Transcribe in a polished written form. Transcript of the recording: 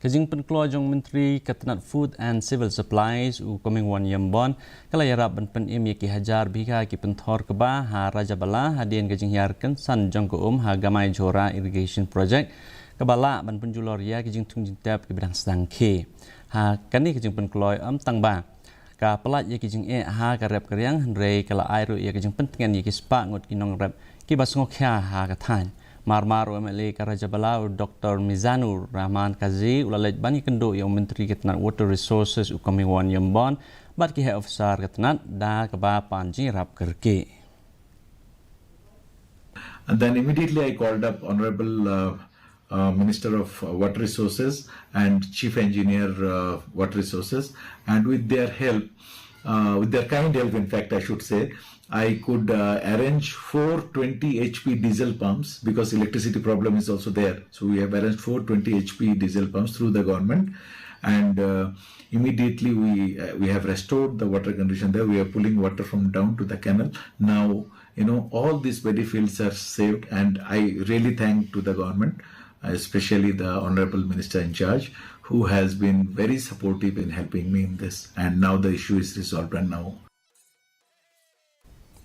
Kajing Pynkhie jong Menteri Ketenat Food and Civil Supplies u Koming Wan Yambon kala Ïarap ban pen im ki hajar biha ki Pynthor keba ha Raja Bala hadien kajing hiarkan san jong ko ha Gamai Jora Irrigation Project kebala ban penjulor ya kajing tung jintap ke bidang sedang ke ha kani kajing Pynkhie tang ba ka pelat ya kajing ha ka rep karyang rei kala airu ya kajing pentingan ya ki spa ngot kinong rep ki basngokya ha ka than Marmar UMLA Raja Bala Dr. Mizanur Rahman KHASI ulalaj bani kendo yang Menteri Ketenat Water Resources u Koming Wan Yambon bat ki head officer Ketenat da keba panji rap kerke. And then immediately I called up Honorable Minister of Water Resources and Chief Engineer Water Resources, and with their help, with their kind help in fact I should say, I could arrange 420 HP diesel pumps because electricity problem is also there. So we have arranged 420 HP diesel pumps through the government, and immediately we have restored the water condition there. We are pulling water from down to the canal. Now, all these paddy fields are saved, and I really thank to the government, especially the Honorable Minister in charge, who has been very supportive in helping me in this. And now the issue is resolved, and now